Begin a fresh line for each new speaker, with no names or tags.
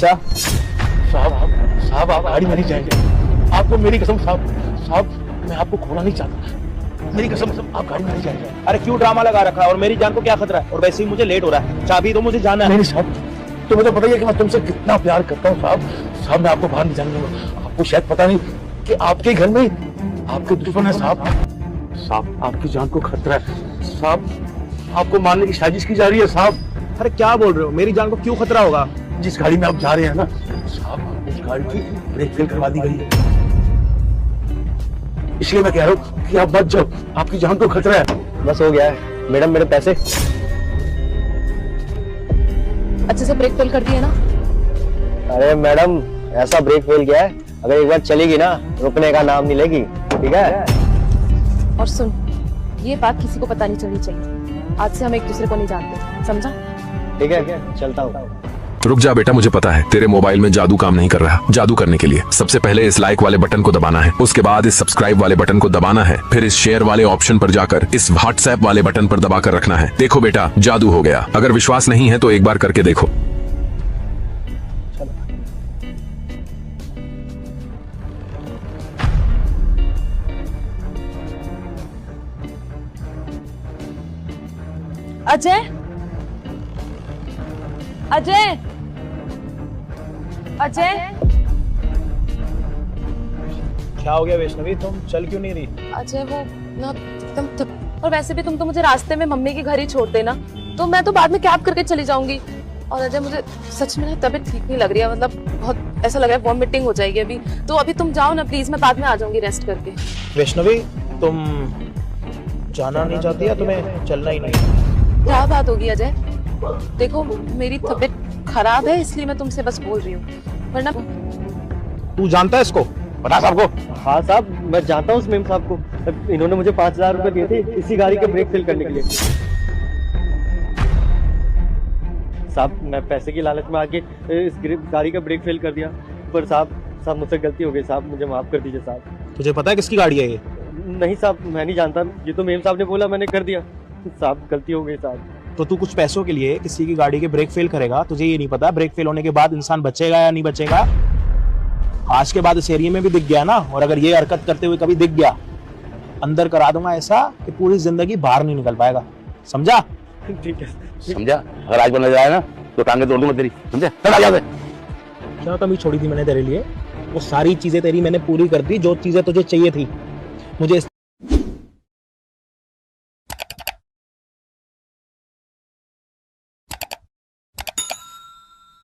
अच्छा
साहब आप गाड़ी में नहीं जाएंगे, आपको मेरी कसम साहब मैं आपको खोना नहीं चाहता, मेरी कसम आप गाड़ी में नहीं जाएंगे।
अरे क्यों ड्रामा लगा रखा है, और मेरी जान को क्या खतरा है, और वैसे ही मुझे लेट हो रहा है, चाबी तो मुझे जाना है।
नहीं साहब, तुम्हें तो पता ही है कि मैं तुमसे कितना प्यार करता हूँ साहब मैं आपको बाहर नहीं जाने दूंगा। आपको शायद पता नहीं कि आपके घर में आपके दुश्मन है साहब आपकी जान को खतरा है साहब, आपको मारने की साजिश की जा रही है साहब।
अरे क्या बोल रहे हो, मेरी जान को क्यों खतरा होगा?
जिस गाड़ी में आप जा रहे हैं ना साहब, उस गाड़ी की ब्रेक फेल करवा दी गई है, इसलिए मैं कह रहा हूँ कि आप बच जाओ, आपकी जान को खतरा है।
बस हो गया है मैडम, मेरे पैसे।
अच्छे से ब्रेक फेल कर दिए ना?
अरे मैडम ऐसा ब्रेक फेल किया है, अगर एक बार चलेगी ना रुकने का नाम नहीं लेगी, ठीक है?
और सुन, ये बात किसी को पता नहीं चलनी चाहिए, आज से हम एक दूसरे को नहीं जानते, समझा?
ठीक है चलता हूँ।
रुक जा बेटा, मुझे पता है तेरे मोबाइल में जादू काम नहीं कर रहा। जादू करने के लिए सबसे पहले इस लाइक वाले बटन को दबाना है, उसके बाद इस सब्सक्राइब वाले बटन को दबाना है, फिर इस शेयर वाले ऑप्शन पर जाकर इस व्हाट्सएप वाले बटन पर दबाकर रखना है। देखो बेटा जादू हो गया। अगर विश्वास नहीं है तो एक बार करके देखो।
अजय, अजय, अजय,
क्या हो गया वैष्णवी, तुम चल क्यों नहीं रही?
अजय वो ना एकदम और वैसे भी तुम तो मुझे रास्ते में मम्मी के घर ही छोड़ देना, तो मैं तो बाद में कैब करके चली जाऊंगी। और अजय मुझे सच में ना तबीयत ठीक नहीं लग रही है, मतलब बहुत ऐसा लग रहा है वॉमिटिंग हो जाएगी अभी, तो अभी तुम जाओ ना प्लीज, मैं बाद में आ जाऊंगी रेस्ट करके।
वैष्णवी तुम जाना नहीं चाहती या तुम्हें चलना ही नहीं?
क्या बात होगी अजय, देखो मेरी तबीयत खराब है इसलिए मैं तुमसे बस बोल रही हूँ, वरना।
तू जानता है इसको?
बता साहब को।
हाँ साहब मैं जानता हूँ उस मेम साहब को, इन्होंने मुझे 5,000 रुपए दिए थे इसी गाड़ी के ब्रेक फेल करने के लिए। साहब मैं पैसे की लालच में आके इस गाड़ी का ब्रेक फेल कर दिया, पर साहब मुझसे गलती हो गई साहब, मुझे माफ कर दीजिए साहब।
तुझे पता है किसकी गाड़ी है ये?
नहीं साहब मैं नहीं जानता, ये तो मेम साहब ने बोला मैंने कर दिया साहब, गलती हो गई साहब।
तो तू कुछ पैसों के लिए किसी की गाड़ी के ब्रेक फेल करेगा, तुझे ये नहीं पता ब्रेक फेल होने के बाद इंसान बचेगा या नहीं बचेगा? आज के बाद इस एरिया में भी दिख गया ना, और अगर ये हरकत करते हुए कभी दिख गया, अंदर करा दूंगा ऐसा कि पूरी जिंदगी बाहर नहीं निकल पाएगा, समझा?
ठीक है
समझा, अगर आज बना जाए ना तो टांगे तोड़ दूंगा तेरी, समझे? चल आ जा।
क्या कमी छोड़ी थी मैंने तेरे लिए? वो सारी चीजें तेरी मैंने पूरी कर दी, जो चीजें तुझे चाहिए थी। मुझे इस